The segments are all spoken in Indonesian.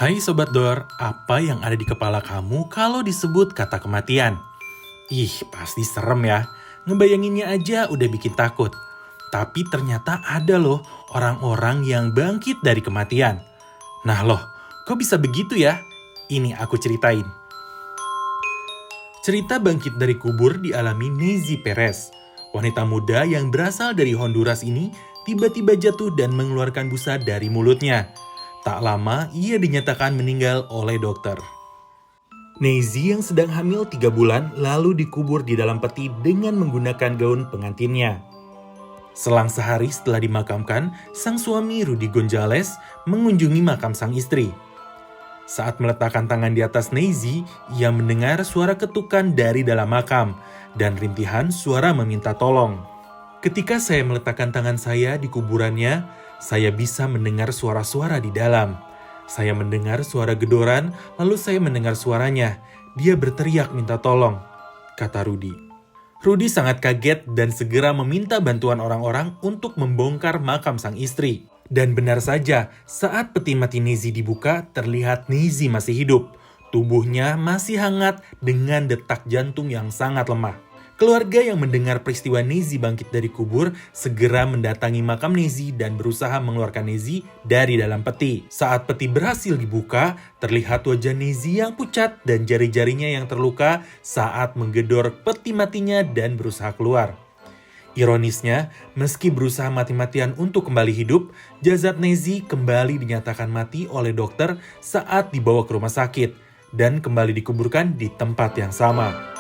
Hai Sobat Dor, apa yang ada di kepala kamu kalau disebut kata kematian? Ih, pasti serem ya. Ngebayanginnya aja udah bikin takut. Tapi ternyata ada loh orang-orang yang bangkit dari kematian. Nah loh, kok bisa begitu ya? Ini aku ceritain. Cerita bangkit dari kubur dialami Nezy Perez. Wanita muda yang berasal dari Honduras ini tiba-tiba jatuh dan mengeluarkan busa dari mulutnya. Tak lama ia dinyatakan meninggal oleh dokter. Nezy yang sedang hamil 3 bulan lalu dikubur di dalam peti dengan menggunakan gaun pengantinnya. Selang sehari setelah dimakamkan, sang suami Rudy Gonzales mengunjungi makam sang istri. Saat meletakkan tangan di atas Nezy, ia mendengar suara ketukan dari dalam makam dan rintihan suara meminta tolong. Ketika saya meletakkan tangan saya di kuburannya, saya bisa mendengar suara-suara di dalam. Saya mendengar suara gedoran, lalu saya mendengar suaranya. Dia berteriak minta tolong, kata Rudy. Rudy sangat kaget dan segera meminta bantuan orang-orang untuk membongkar makam sang istri. Dan benar saja, saat peti mati Nezy dibuka, terlihat Nezy masih hidup. Tubuhnya masih hangat dengan detak jantung yang sangat lemah. Keluarga yang mendengar peristiwa Nezy bangkit dari kubur segera mendatangi makam Nezy dan berusaha mengeluarkan Nezy dari dalam peti. Saat peti berhasil dibuka, terlihat wajah Nezy yang pucat dan jari-jarinya yang terluka saat menggedor peti matinya dan berusaha keluar. Ironisnya, meski berusaha mati-matian untuk kembali hidup, jasad Nezy kembali dinyatakan mati oleh dokter saat dibawa ke rumah sakit dan kembali dikuburkan di tempat yang sama.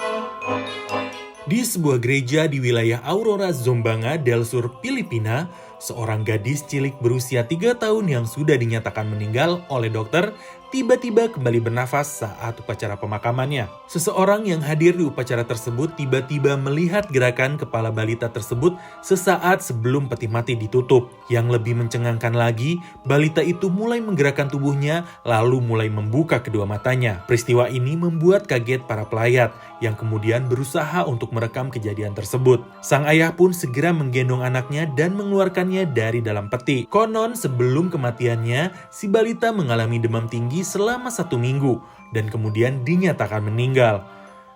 Di sebuah gereja di wilayah Aurora Zombanga del Sur, Filipina, seorang gadis cilik berusia 3 tahun yang sudah dinyatakan meninggal oleh dokter tiba-tiba kembali bernafas saat upacara pemakamannya. Seseorang yang hadir di upacara tersebut tiba-tiba melihat gerakan kepala balita tersebut sesaat sebelum peti mati ditutup. Yang lebih mencengangkan lagi, balita itu mulai menggerakkan tubuhnya lalu mulai membuka kedua matanya. Peristiwa ini membuat kaget para pelayat yang kemudian berusaha untuk merekam kejadian tersebut. Sang ayah pun segera menggendong anaknya dan mengeluarkannya dari dalam peti. Konon sebelum kematiannya, si balita mengalami demam tinggi selama 1 minggu dan kemudian dinyatakan meninggal.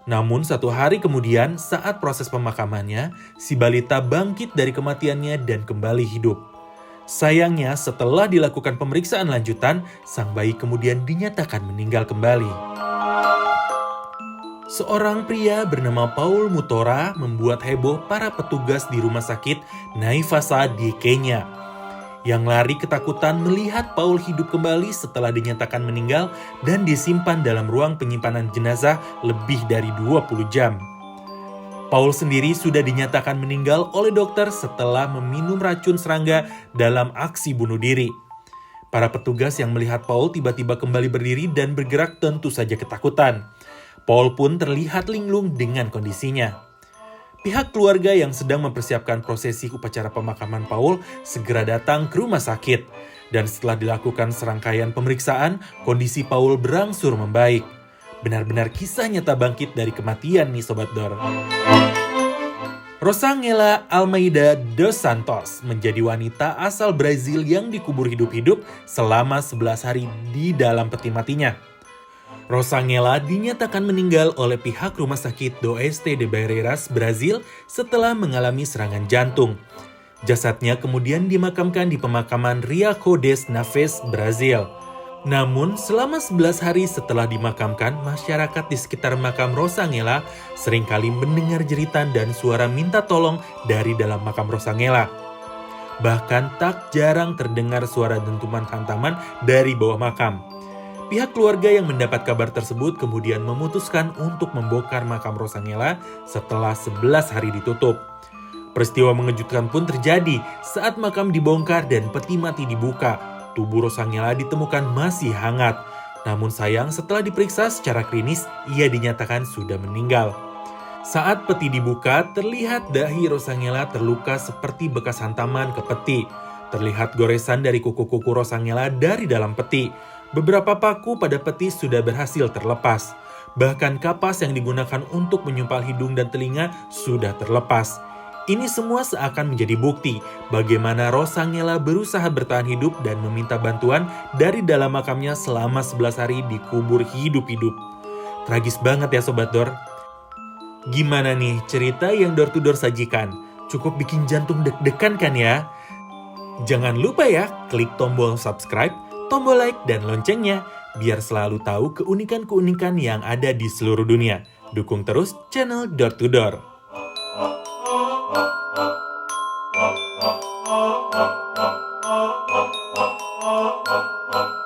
Namun 1 hari kemudian saat proses pemakamannya, si balita bangkit dari kematiannya dan kembali hidup. Sayangnya setelah dilakukan pemeriksaan lanjutan, sang bayi kemudian dinyatakan meninggal kembali. Seorang pria bernama Paul Mutora membuat heboh para petugas di rumah sakit Naivasa di Kenya. Yang lari ketakutan melihat Paul hidup kembali setelah dinyatakan meninggal dan disimpan dalam ruang penyimpanan jenazah lebih dari 20 jam. Paul sendiri sudah dinyatakan meninggal oleh dokter setelah meminum racun serangga dalam aksi bunuh diri. Para petugas yang melihat Paul tiba-tiba kembali berdiri dan bergerak tentu saja ketakutan. Paul pun terlihat linglung dengan kondisinya. Pihak keluarga yang sedang mempersiapkan prosesi upacara pemakaman Paul segera datang ke rumah sakit. Dan setelah dilakukan serangkaian pemeriksaan, kondisi Paul berangsur membaik. Benar-benar kisah nyata bangkit dari kematian nih Sobat Dor. Rosangela Almeida dos Santos menjadi wanita asal Brazil yang dikubur hidup-hidup selama 11 hari di dalam peti matinya. Rosangela dinyatakan meninggal oleh pihak rumah sakit do Oeste de Barreiras, Brazil setelah mengalami serangan jantung. Jasadnya kemudian dimakamkan di pemakaman Riacho das Naves, Brazil. Namun selama 11 hari setelah dimakamkan, masyarakat di sekitar makam Rosangela seringkali mendengar jeritan dan suara minta tolong dari dalam makam Rosangela. Bahkan tak jarang terdengar suara dentuman hantaman dari bawah makam. Pihak keluarga yang mendapat kabar tersebut kemudian memutuskan untuk membongkar makam Rosangela setelah 11 hari ditutup. Peristiwa mengejutkan pun terjadi saat makam dibongkar dan peti mati dibuka. Tubuh Rosangela ditemukan masih hangat. Namun sayang setelah diperiksa secara klinis, ia dinyatakan sudah meninggal. Saat peti dibuka, terlihat dahi Rosangela terluka seperti bekas hantaman ke peti. Terlihat goresan dari kuku-kuku Rosangela dari dalam peti. Beberapa paku pada peti sudah berhasil terlepas. Bahkan kapas yang digunakan untuk menyumpal hidung dan telinga sudah terlepas. Ini semua seakan menjadi bukti bagaimana Rosangela berusaha bertahan hidup dan meminta bantuan dari dalam makamnya selama 11 hari dikubur hidup-hidup. Tragis banget ya Sobat Dor. Gimana nih cerita yang Door to Door sajikan? Cukup bikin jantung deg-degan kan ya? Jangan lupa ya, klik tombol subscribe, tombol like, dan loncengnya, biar selalu tahu keunikan-keunikan yang ada di seluruh dunia. Dukung terus channel Door to Door.